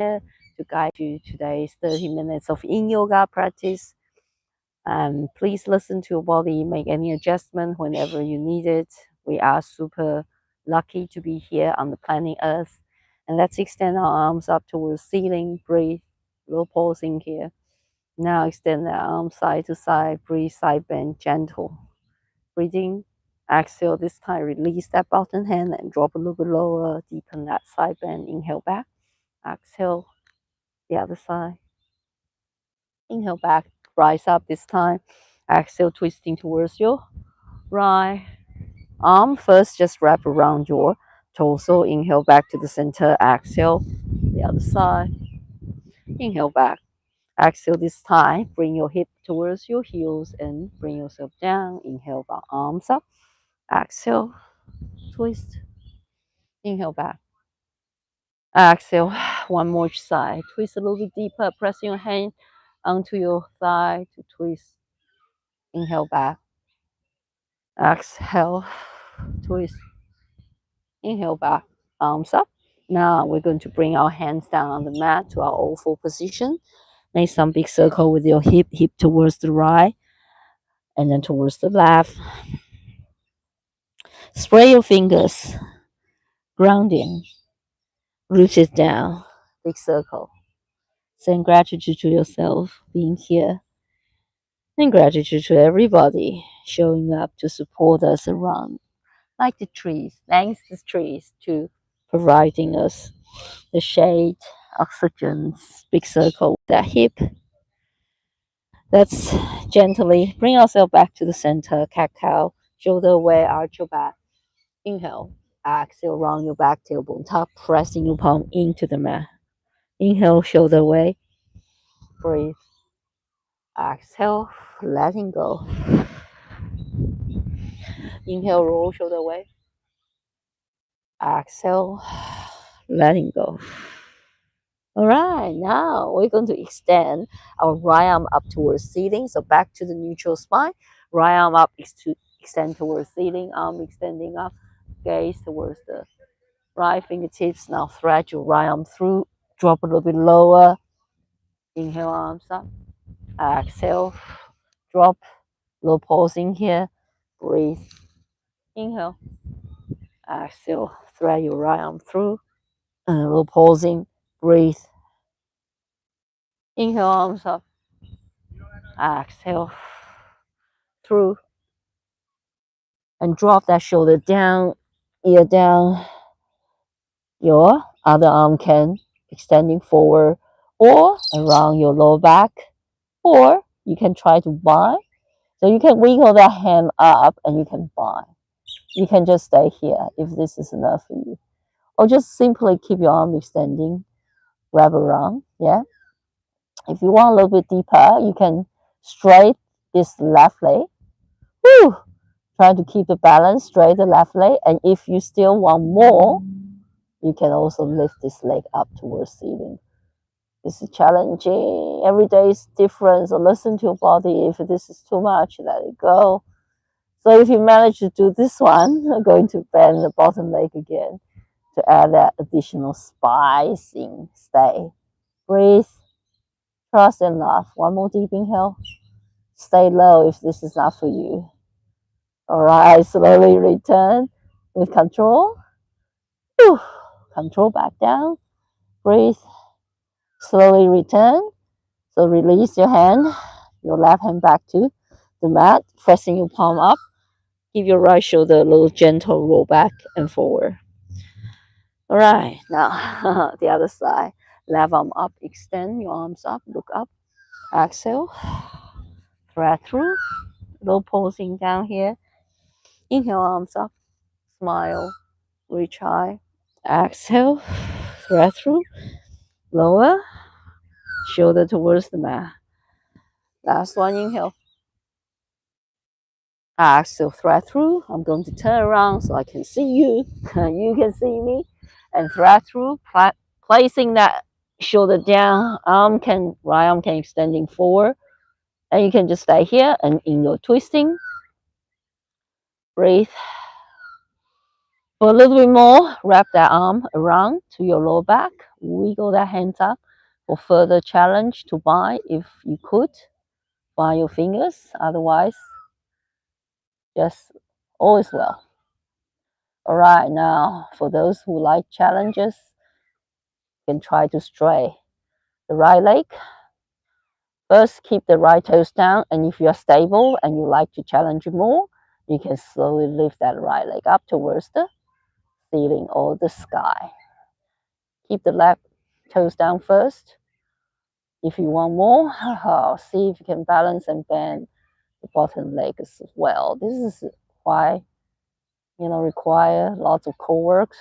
to guide you today's 30 minutes of yin yoga practice. Please listen to your body, make any adjustment whenever you need it. We are super lucky to be here on the planet Earth. And let's extend our arms up towards ceiling, breathe, little pausing here. Now extend the arms side to side, breathe, side bend, gentle. Breathing, exhale this time, release that bottom hand and drop a little bit lower, deepen that side bend, inhale back, exhale, the other side. Inhale back, rise up this time, exhale, twisting towards your right arm. First, just wrap around your torso, inhale back to the center, exhale, the other side, inhale back. Exhale this time, bring your hip towards your heels and bring yourself down. Inhale, back, arms up. Exhale, twist. Inhale back. Exhale, one more each side. Twist a little bit deeper, pressing your hand onto your thigh to twist. Inhale back. Exhale, twist. Inhale back, arms up. Now we're going to bring our hands down on the mat to our oval position. Make some big circle with your hip towards the right and then towards the left. Spread your fingers, grounding, rooted down, big circle. Send gratitude to yourself being here and gratitude to everybody showing up to support us around, like the trees. Thanks the trees to providing us the shade, oxygen, big circle, that hip. Let's gently bring ourselves back to the center, cat-cow, shoulder away, arch your back. Inhale, exhale, round your back, tailbone top, pressing your palm into the mat. Inhale, shoulder away, breathe. Exhale, letting go. Inhale, roll shoulder away. Exhale, letting go. All right, now we're going to extend our right arm up towards ceiling. So back to the neutral spine. Right arm up is to extend towards ceiling. Arm extending up, gaze towards the right fingertips. Now thread your right arm through. Drop a little bit lower. Inhale, arms up. Exhale, drop. Little pausing here. Breathe. Inhale. Exhale. Thread your right arm through. And a little pausing. Breathe. Inhale, arms up. Exhale. Through. And drop that shoulder down, ear down. Your other arm can extending forward or around your lower back. Or you can try to bind. So you can wiggle that hand up and you can bind. You can just stay here if this is enough for you. Or just simply keep your arm extending, wrap around, yeah. If you want a little bit deeper, you can straight this left leg. Woo! Try to keep the balance straight the left leg. And if you still want more, you can also lift this leg up towards ceiling. This is challenging. Every day is different. So listen to your body. If this is too much, let it go. So if you manage to do this one, I'm going to bend the bottom leg again to add that additional spicing. Stay. Breathe. Trust and love. One more deep inhale. Stay low if this is not for you. All right, slowly return with control. Whew. Control back down. Breathe. Slowly return. So release your hand, your left hand back to the mat, pressing your palm up. Give your right shoulder a little gentle roll back and forward. All right, now the other side. Left arm up, extend your arms up, look up. Exhale, thread through. Little pausing down here. Inhale, arms up, smile, reach high. Exhale, thread through. Lower, shoulder towards the mat. Last one, inhale. Exhale, thread through. I'm going to turn around so I can see you. You can see me. And thread through, placing that shoulder down. Right arm can extending forward. And you can just stay here and in your twisting. Breathe. For a little bit more, wrap that arm around to your lower back. Wiggle that hands up for further challenge to bind if you could. Bind your fingers, otherwise, just all is well. All right, now for those who like challenges, you can try to stray the right leg. First, keep the right toes down, and if you are stable and you like to challenge more, you can slowly lift that right leg up towards the ceiling or the sky. Keep the left toes down first. If you want more, see if you can balance and bend the bottom leg as well. This is why, require lots of core work,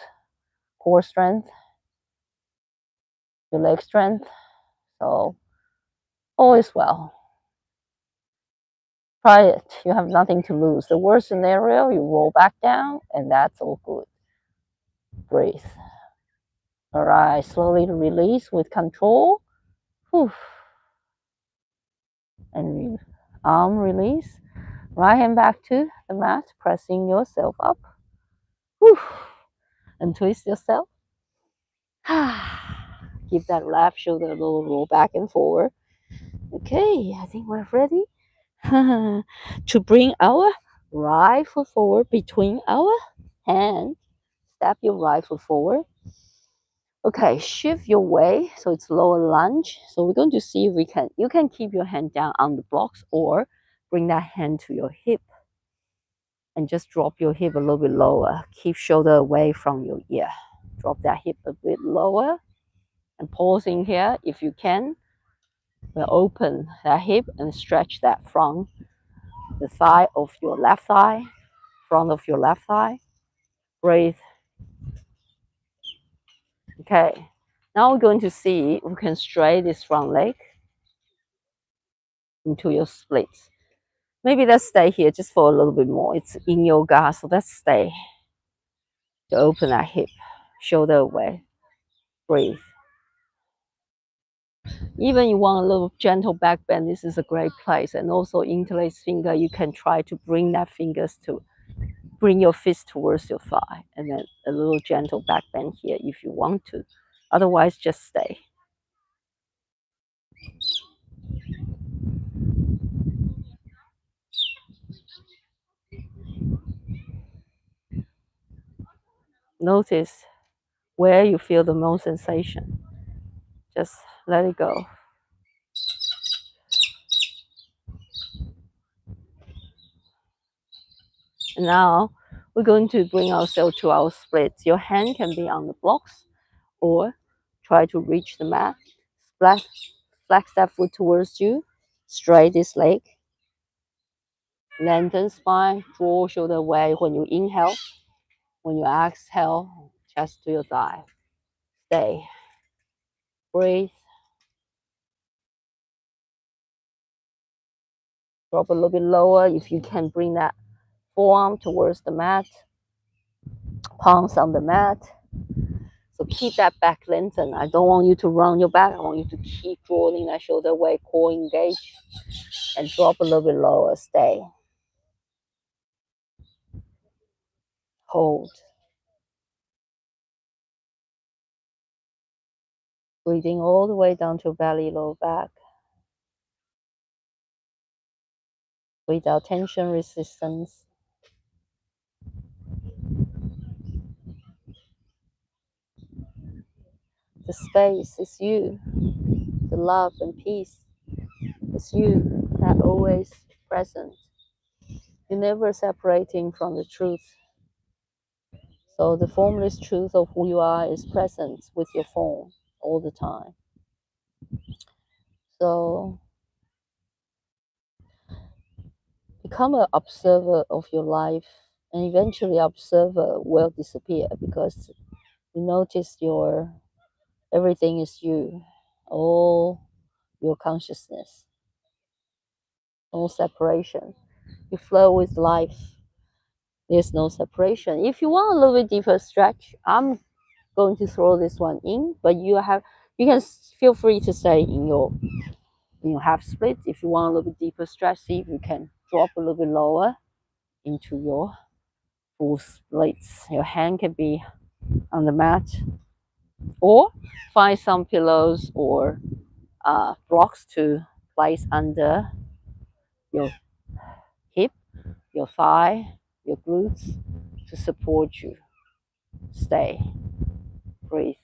core strength, your leg strength. So all is well. Try it. You have nothing to lose. The worst scenario, you roll back down, and that's all good. Breathe. All right, slowly release with control. Whew. And arm release. Right hand back to the mat, pressing yourself up. Whew. And twist yourself. Give that left shoulder a little roll back and forward. Okay, I think we're ready to bring our right foot forward between our hands. Step your right foot forward. Okay, shift your weight so it's lower lunge. So we're going to see if you can keep your hand down on the blocks or bring that hand to your hip and just drop your hip a little bit lower. Keep shoulder away from your ear. Drop that hip a bit lower and pausing here if you can. We'll open that hip and stretch that from the thigh of your left thigh, front of your left thigh. Breathe. Okay. Now we're going to see if we can straighten this front leg into your splits. Maybe let's stay here just for a little bit more. It's in yoga, so let's stay. To open that hip, shoulder away. Breathe. Even you want a little gentle back bend, this is a great place. And also interlace finger, you can try to bring that fingers to bring your fist towards your thigh, and then a little gentle back bend here if you want to. Otherwise, just stay. Notice where you feel the most sensation. Just let it go. And now we're going to bring ourselves to our splits. Your hand can be on the blocks or try to reach the mat. Flex that foot towards you. Straight this leg. Lengthen spine. Draw shoulder away when you inhale. When you exhale, chest to your thigh. Stay. Breathe. Drop a little bit lower. If you can bring that forearm towards the mat. Palms on the mat. So keep that back lengthened. I don't want you to round your back. I want you to keep drawing that shoulder away, core engaged, and drop a little bit lower. Stay. Hold. Breathing all the way down to belly, low back. Without tension, resistance. The space is you. The love and peace is you that always present. You're never separating from the truth. So the formless truth of who you are is present with your form all the time. So become an observer of your life, and eventually observer will disappear because you notice everything is you, all your consciousness, no separation. You flow with life. There's no separation. If you want a little bit deeper stretch, I'm going to throw this one in, but you can feel free to stay in your half split. If you want a little bit deeper stretch, see if you can drop a little bit lower into your full splits. Your hand can be on the mat, or find some pillows or blocks to place under your hip, your thigh, your glutes to support you. Stay, breathe.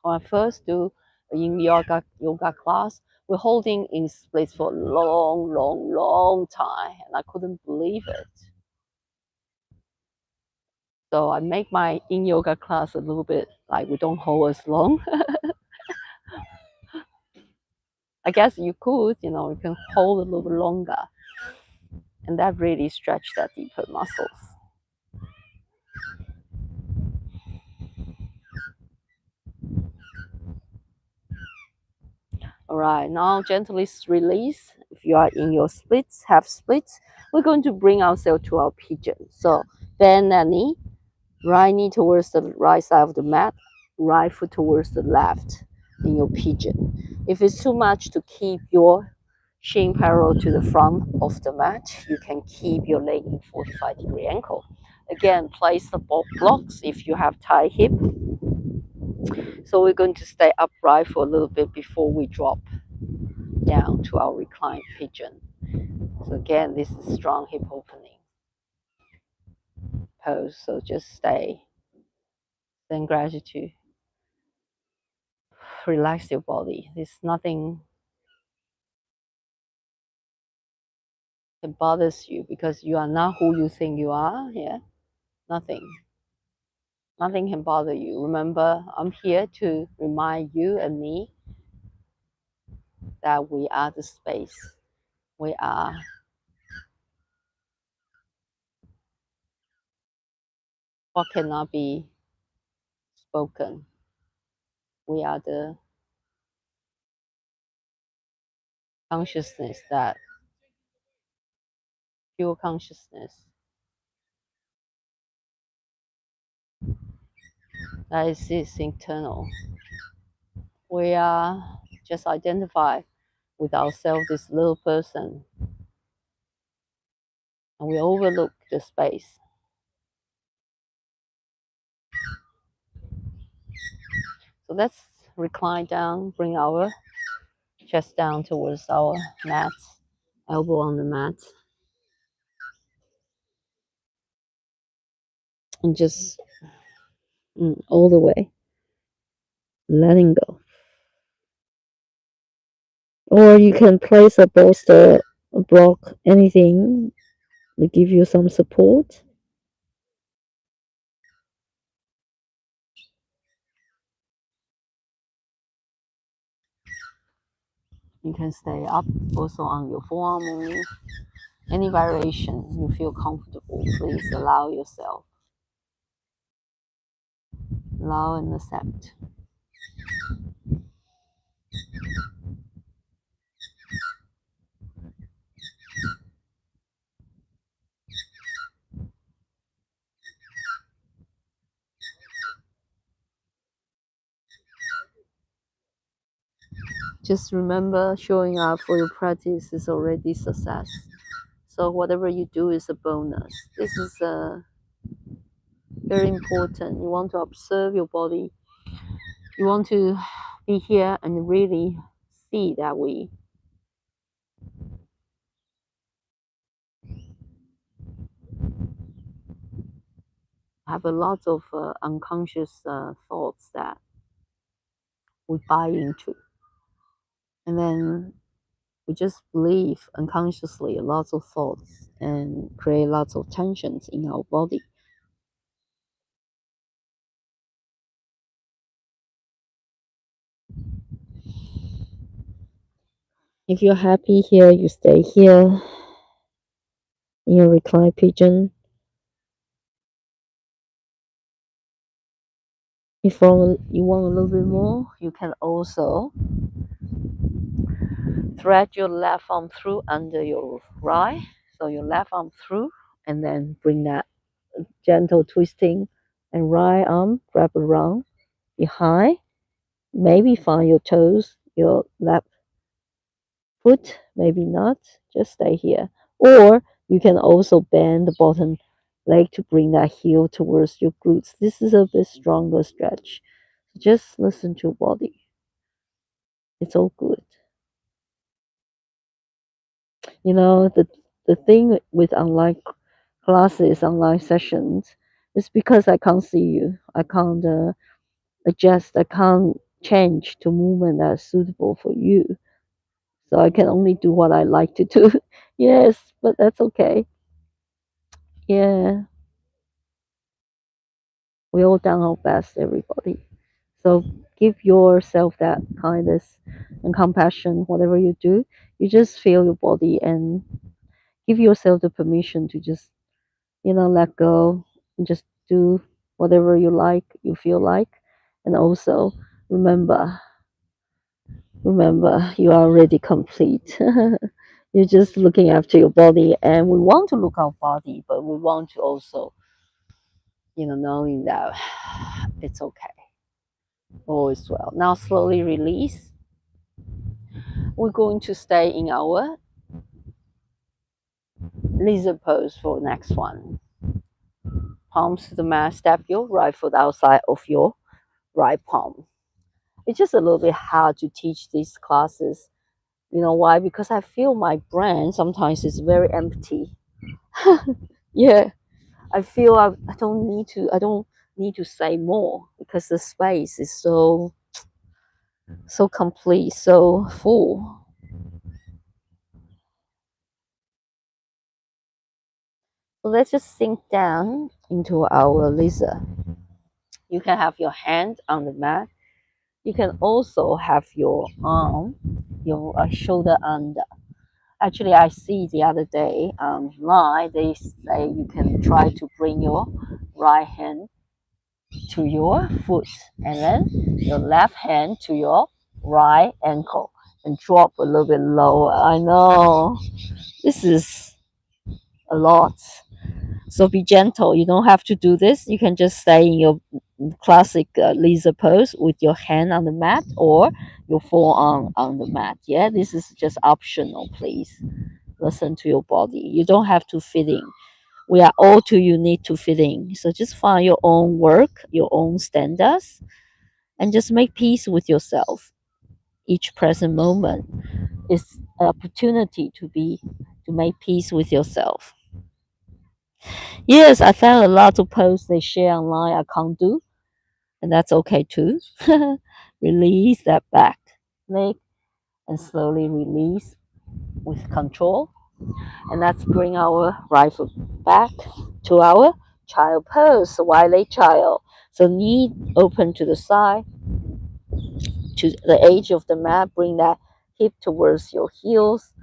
When I first do in yoga class, we're holding in splits for a long time, and I couldn't believe it. So I make my in yoga class a little bit like we don't hold as long. I guess you could, you can hold a little bit longer, and that really stretch that deeper muscles. All right, now gently release. If you are in your splits, half splits, we're going to bring ourselves to our pigeon. So bend that knee, right knee towards the right side of the mat, right foot towards the left in your pigeon. If it's too much to keep your shin parallel to the front of the mat, you can keep your leg in 45-degree angle. Again, place the blocks if you have tight hip. So we're going to stay upright for a little bit before we drop down to our reclined pigeon. So again, this is strong hip opening pose. So just stay. Then gratitude. Relax your body. There's nothing that bothers you because you are not who you think you are. Yeah, nothing. Nothing can bother you. Remember, I'm here to remind you and me that we are the space. We are what cannot be spoken. We are the consciousness, that pure consciousness that is internal. We are just identified with ourselves, this little person, and we overlook the space. So let's recline down, bring our chest down towards our mat, elbow on the mat, and just all the way, letting go. Or you can place a bolster, a block, anything to give you some support. You can stay up also on your forearm only. Any variation you feel comfortable, please allow yourself. Allow and accept. Just remember, showing up for your practice is already success. So whatever you do is a bonus. This is very important. You want to observe your body. You want to be here and really see that we have a lot of unconscious thoughts that we buy into. And then we just believe unconsciously lots of thoughts and create lots of tensions in our body. If you're happy here, you stay here in your reclined pigeon. If you want a little bit more, you can also thread your left arm through under your right. So your left arm through And then bring that gentle twisting and right arm wrap around behind. Maybe find your toes, your left foot, maybe not. Just stay here. Or you can also bend the bottom leg to bring that heel towards your glutes. This is a bit stronger stretch. Just listen to your body. It's all good. You know, the thing with online classes, online sessions, is because I can't see you. I can't adjust. I can't change to movement that's suitable for you. So I can only do what I like to do. Yes, but that's okay. Yeah, we all done our best, everybody. So give yourself that kindness and compassion, whatever you do. You just feel your body and give yourself the permission to just, let go and just do whatever you like, you feel like. And also remember, remember, you are already complete. You're just looking after your body, and we want to look our body, but we want to also, knowing that it's okay, all is well. Now slowly release. We're going to stay in our lizard pose for next one. Palms to the mat, step your right foot outside of your right palm. It's just a little bit hard to teach these classes. You know why? Because I feel my brain sometimes is very empty. Yeah, I feel I don't need to say more because the space is so complete, so full. So let's just sink down into our lizard. You can have your hand on the mat. You can also have your arm, your shoulder under. Actually, I see the other day online they say you can try to bring your right hand to your foot and then your left hand to your right ankle and drop a little bit lower. I know this is a lot. So be gentle. You don't have to do this. You can just stay in your classic lizard pose with your hand on the mat or your forearm on the mat. Yeah, this is just optional, please. Listen to your body. You don't have to fit in. We are all too unique to fit in. So just find your own work, your own standards, and just make peace with yourself. Each present moment is an opportunity to make peace with yourself. Yes, I found a lot of posts they share online I can't do, and that's okay too. Release that back leg and slowly release with control. And let's bring our right foot back to our child pose, wide leg child. So knee open to the side, to the edge of the mat. Bring that hip towards your heels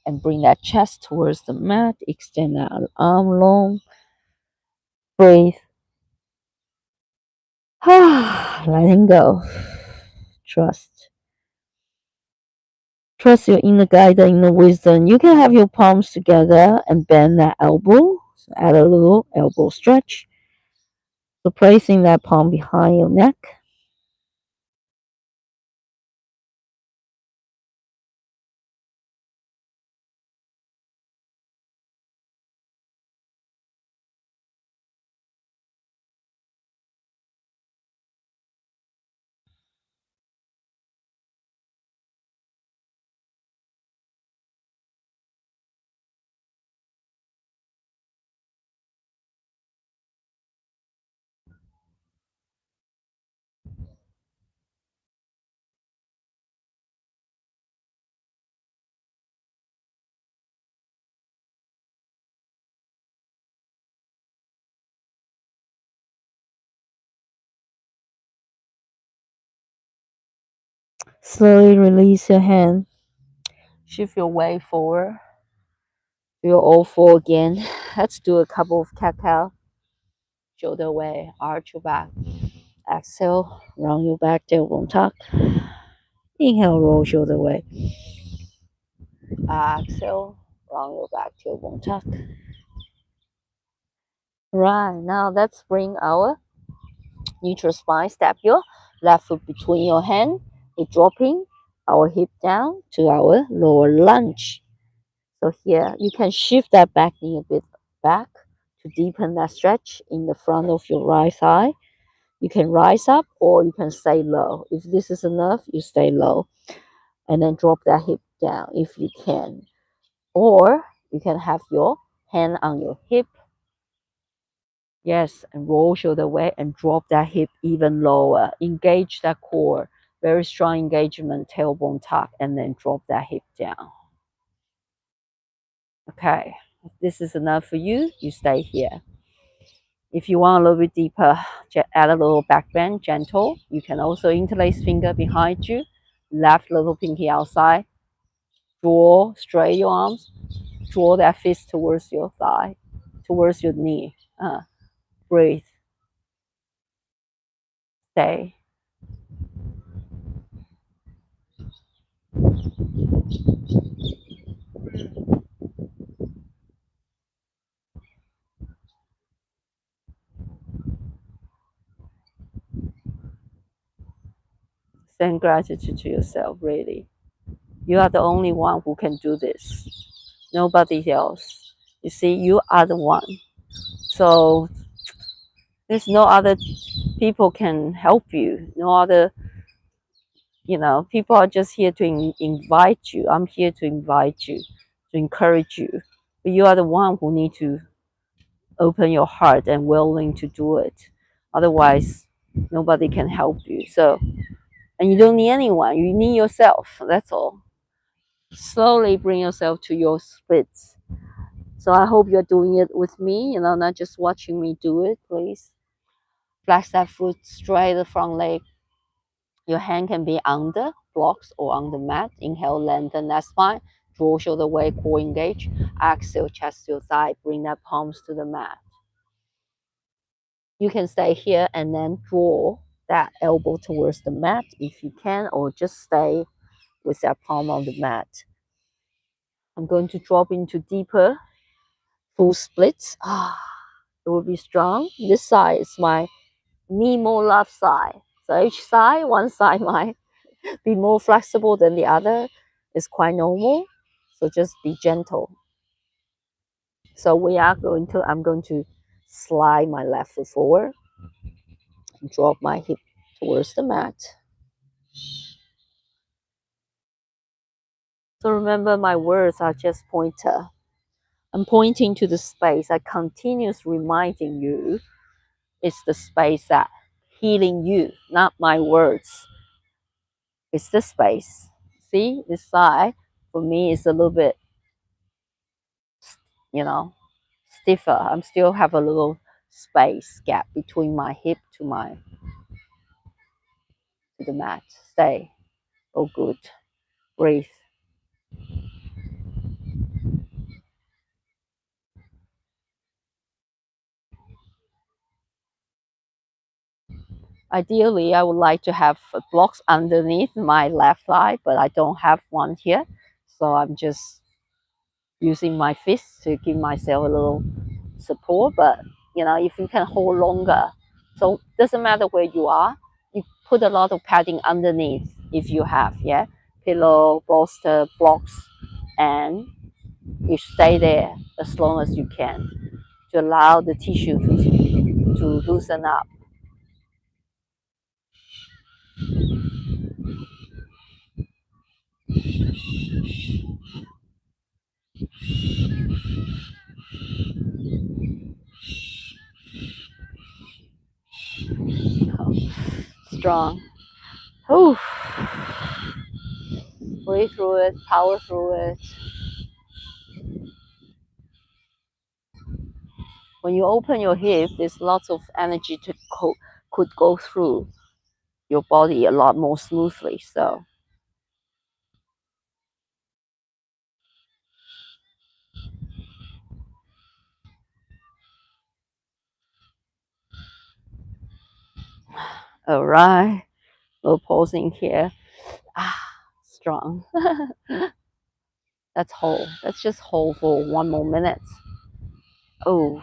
and bring that chest towards the mat. Extend that arm long. Breathe. Letting go. Trust. Trust your inner guide, inner wisdom. You can have your palms together and bend that elbow. So add a little elbow stretch. So placing that palm behind your neck. Slowly release your hand. Shift your weight forward. Do all four again. Let's do a couple of cat cow. Shoulder away, arch your back. Exhale, round your back, tailbone tuck. Inhale, roll shoulder away. Exhale, round your back, tailbone tuck. Right, now let's bring our neutral spine. Step your left foot between your hand. We're dropping our hip down to our lower lunge. So here you can shift that back knee a bit back to deepen that stretch in the front of your right thigh. You can rise up or you can stay low. If this is enough, you stay low and then drop that hip down if you can. Or you can have your hand on your hip. Yes, and roll shoulder away and drop that hip even lower. Engage that core. Very strong engagement, tailbone tuck, and then drop that hip down. Okay, if this is enough for you, you stay here. If you want a little bit deeper, add a little back bend, gentle. You can also interlace finger behind you, left little pinky outside. Draw straight your arms. Draw that fist towards your thigh, towards your knee. Breathe. Stay. Send gratitude to yourself, really. You are the only one who can do this. Nobody else. You see, you are the one. So there's no other people can help you. No other, people are just here to invite you. I'm here to invite you, to encourage you. But you are the one who need to open your heart and willing to do it. Otherwise, nobody can help you. So, and you don't need anyone. You need yourself. That's all. Slowly bring yourself to your splits. So I hope you're doing it with me, not just watching me do it, please. Flex that foot straight the front leg. Your hand can be on the blocks or on the mat. Inhale, lengthen that spine. Draw shoulder away, core engage. Exhale, chest to your thigh. Bring that palms to the mat. You can stay here and then draw that elbow towards the mat if you can, or just stay with that palm on the mat. I'm going to drop into deeper full splits. It will be strong. This side is my me more left side. So each side, one side might be more flexible than the other. It's quite normal. So just be gentle. So I'm going to slide my left foot forward and drop my hip towards the mat. So remember my words are just pointer. I'm pointing to the space. I continuously reminding you it's the space that healing you, not my words. It's the space. See, this side for me is a little bit, you know, stiffer. I'm still have a little space gap between my hip to the mat. Stay. Oh, good. Breathe. Ideally, I would like to have blocks underneath my left thigh, but I don't have one here. So I'm just using my fist to give myself a little support. But if you can hold longer, so doesn't matter where you are, you put a lot of padding underneath if you have, yeah, pillow, bolster, blocks, and you stay there as long as you can to allow the tissue to loosen up. Strong. Oof. Breathe through it, power through it. When you open your hip, there's lots of energy could go through your body a lot more smoothly. So all right, little pausing here. Strong. Let's hold. Let's just hold for one more minute. Oh,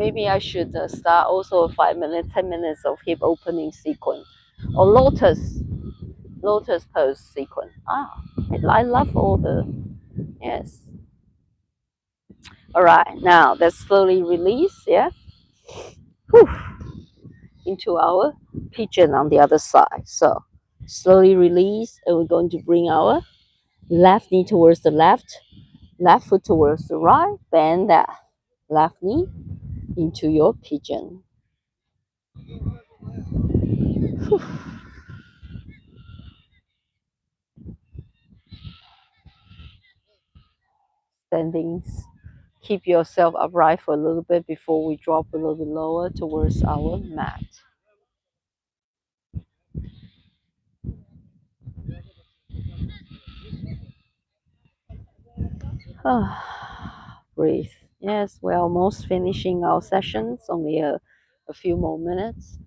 maybe I should start also a 5 minutes, 10 minutes of hip opening sequence or lotus pose sequence. I love all the yes. All right, now let's slowly release. Yeah, whew, into our pigeon on the other side. So slowly release, and we're going to bring our left knee towards the left, left foot towards the right. Bend that left knee into your pigeon. Whew. Standings. Keep yourself upright for a little bit before we drop a little bit lower towards our mat. Breathe. Yes, we're almost finishing our sessions, only a few more minutes.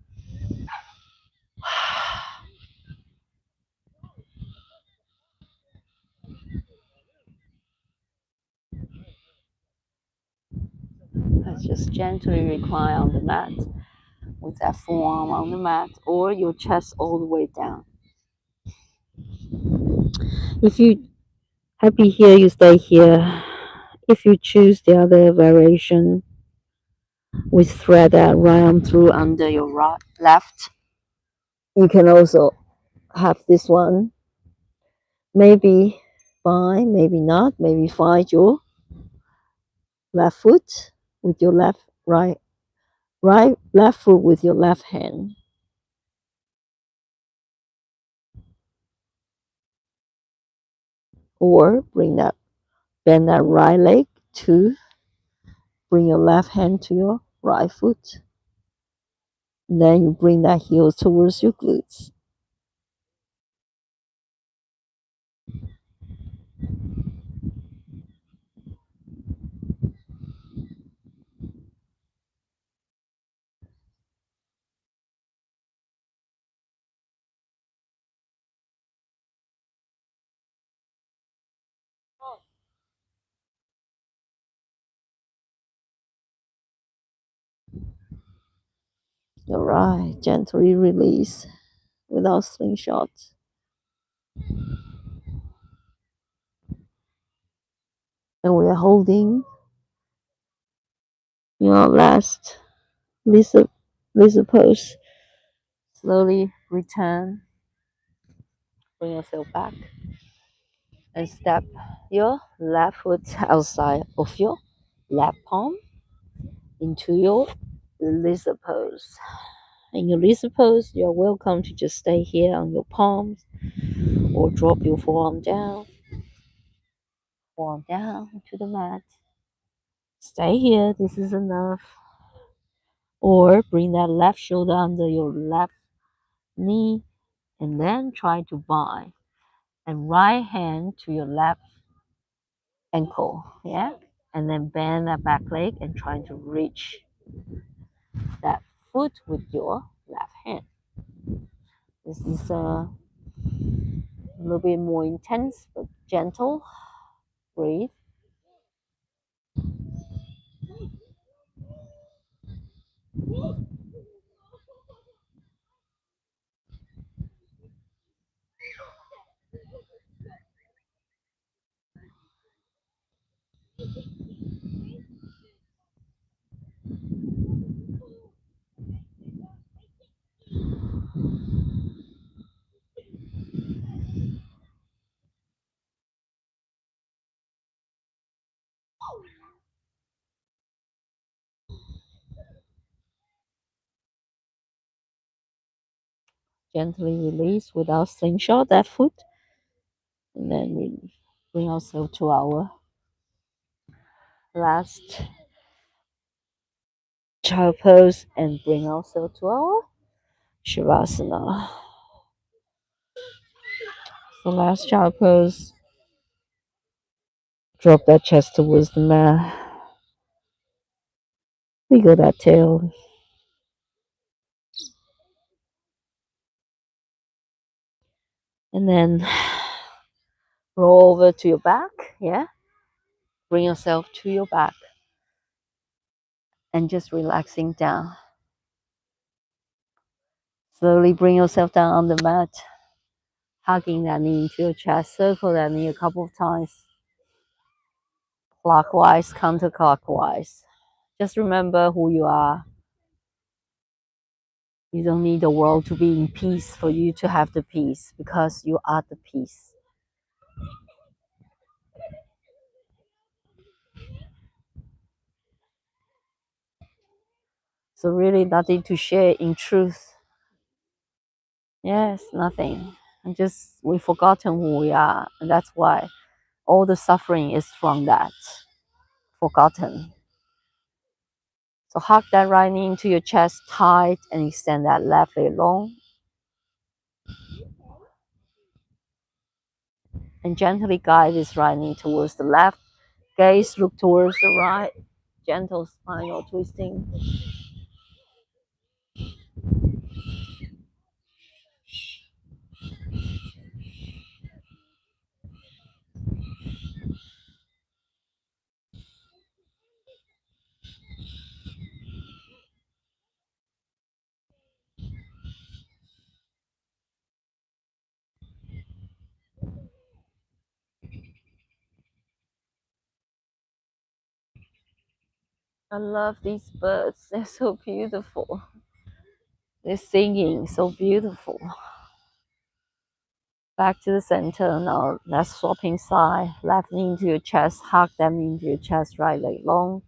Let's just gently recline on the mat with that forearm on the mat or your chest all the way down. If you happy here, you stay here. If you choose the other variation, we thread that right arm through under your right, left. You can also have this one. Maybe fine, maybe not. Maybe find your left foot with your left foot with your left hand. Or bend that right leg to bring your left hand to your right foot. Then you bring that heel towards your glutes. All right, gently release without slingshot. And we are holding your last lizard pose. Slowly return, bring yourself back, and step your left foot outside of your left palm into your lizard pose. In your lizard pose, you're welcome to just stay here on your palms or drop your forearm down to the mat. Stay here, this is enough. Or bring that left shoulder under your left knee and then try to bind and right hand to your left ankle. Yeah, and then bend that back leg and try to reach that foot with your left hand. This is a little bit more intense but gentle. Breathe. Gently release without slingshot that foot. And then we bring ourselves to our last child pose and bring ourselves to our Shavasana. So last child pose. Drop that chest towards the mat. Wiggle that tail. And then roll over to your back. Yeah. Bring yourself to your back. and just relaxing down. Slowly bring yourself down on the mat, hugging that knee into your chest. Circle that knee a couple of times, clockwise, counterclockwise. Just remember who you are. You don't need the world to be in peace for you to have the peace, because you are the peace. So really nothing to share in truth. Yes, nothing. And just we've forgotten who we are. And that's why all the suffering is from that. Forgotten. So hug that right knee into your chest tight and extend that left leg long. And gently guide this right knee towards the left. Gaze look towards the right. Gentle spinal twisting. I love these birds. They're so beautiful. They're singing so beautiful. Back to the center now. Let's swap inside. Left knee into your chest. Hug that knee into your chest. Right leg long.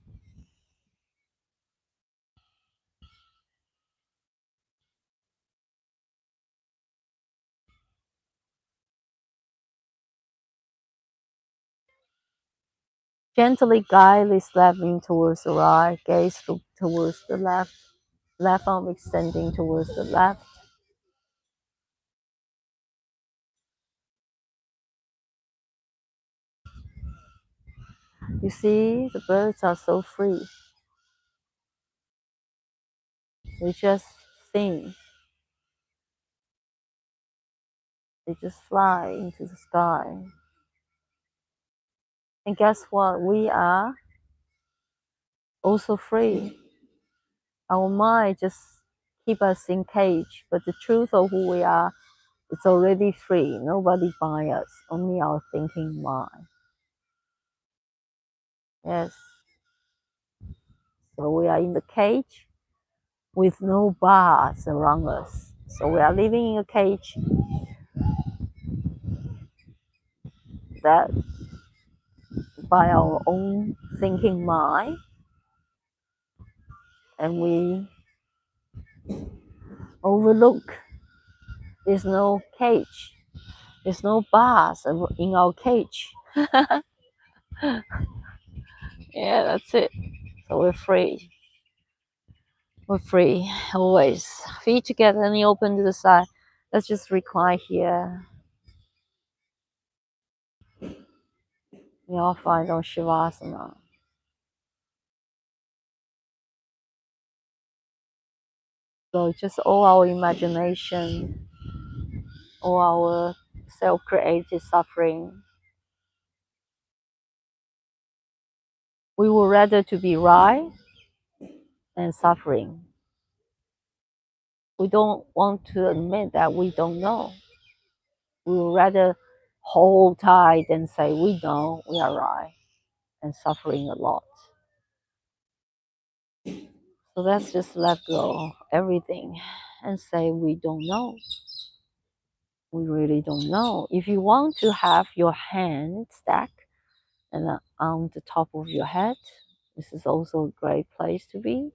Gently guide this left knee towards the right. Gaze look towards the left. Left arm extending towards the left. You see, the birds are so free. They just sing. They just fly into the sky. And guess what? We are also free. Our mind just keep us in cage, but the truth of who we are, it's already free. Nobody by us, only our thinking mind. Yes. So we are in the cage with no bars around us. So we are living in a cage that by our own thinking mind, and we overlook there's no cage, there's no bars in our cage. Yeah, that's it. So we're free. We're free always. Feet together and open to the side. Let's just recline here. We all find on Shavasana. So just all our imagination, all our self-created suffering. We would rather to be right than suffering. We don't want to admit that we don't know. We would rather hold tight and say we know we are right and suffering a lot. So let's just let go of everything and say we don't know. We really don't know. If you want to have your hand stacked and on the top of your head, this is also a great place to be.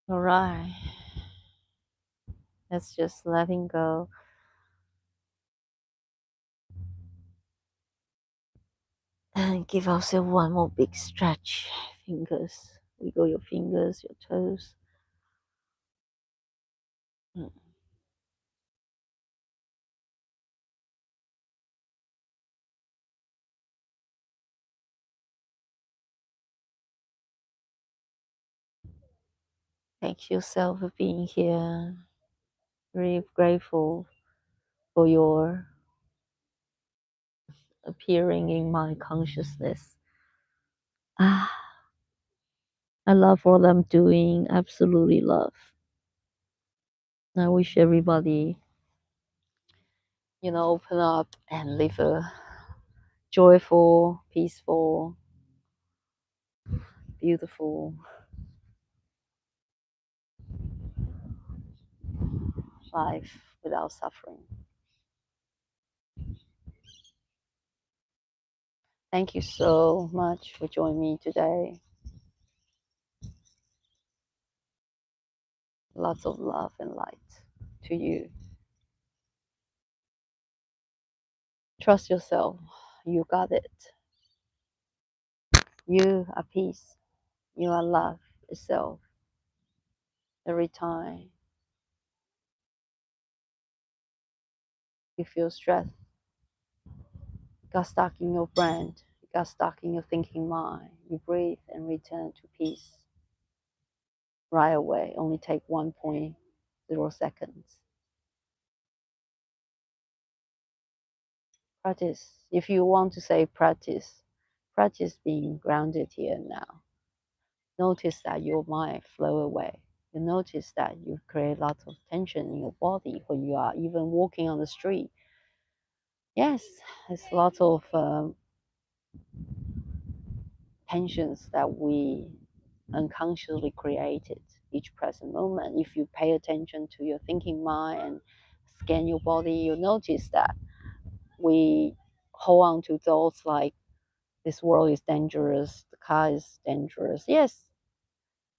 All right. Let's just letting go. And give ourselves one more big stretch. Fingers. Wiggle your fingers, your toes. Mm. Thank yourself for being here. Really grateful for your appearing in my consciousness. Ah, I love what I'm doing. Absolutely love. I wish everybody, open up and live a joyful, peaceful, beautiful life without suffering. Thank you so much for joining me today. Lots of love and light to you. Trust yourself. You got it. You are peace. You are love itself. Every time you feel stress, you got stuck in your brain, you got stuck in your thinking mind, you breathe and return to peace right away. Only take 1.0 seconds. Practice. If you want to say practice, practice being grounded here and now. Notice that your mind flow away. You notice that you create lots of tension in your body when you are even walking on the street. Yes, there's lots of tensions that we unconsciously created each present moment. If you pay attention to your thinking mind and scan your body, you'll notice that we hold on to thoughts like this world is dangerous, the car is dangerous. Yes,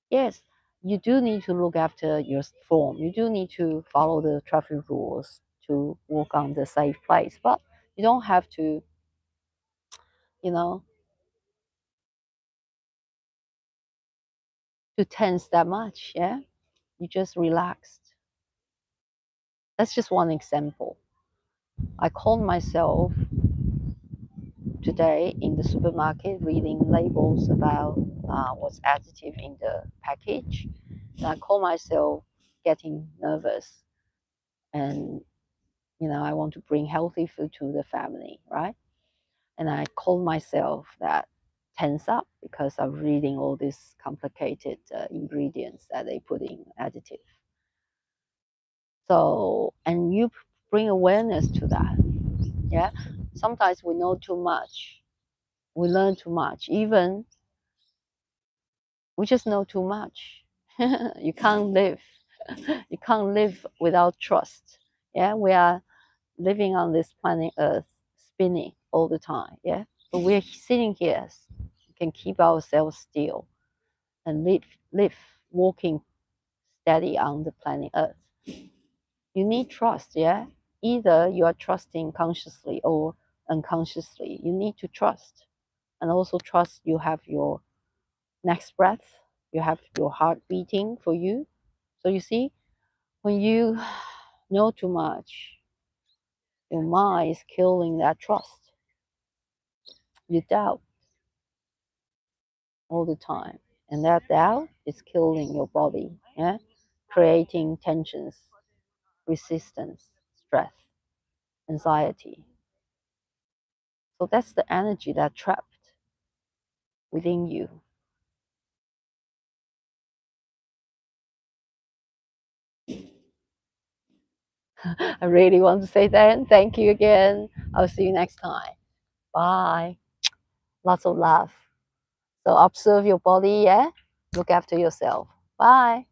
yes, you do need to look after your form. You do need to follow the traffic rules to walk on the safe place, but you don't have to, you know, to tense that much. Yeah, you just relaxed. That's just one example. I called myself today in the supermarket reading labels about what's additive in the package. And I call myself getting nervous, and I want to bring healthy food to the family, right? And I call myself that tense up because I'm reading all these complicated ingredients that they put in additive. So, and you bring awareness to that. Yeah. Sometimes we know too much. We learn too much. Even we just know too much. You can't live. You can't live without trust. Yeah. We are living on this planet Earth, spinning all the time. Yeah. But we're sitting here, can keep ourselves still and live, walking steady on the planet Earth. You need trust, yeah? Either you are trusting consciously or unconsciously. You need to trust. And also trust you have your next breath, you have your heart beating for you. So you see, when you know too much, your mind is killing that trust. You doubt all the time. And that doubt is killing your body, yeah? Creating tensions, resistance, stress, anxiety. So that's the energy that trapped within you. I really want to say that. Thank you again. I'll see you next time. Bye. Lots of love. So observe your body, yeah? Look after yourself. Bye.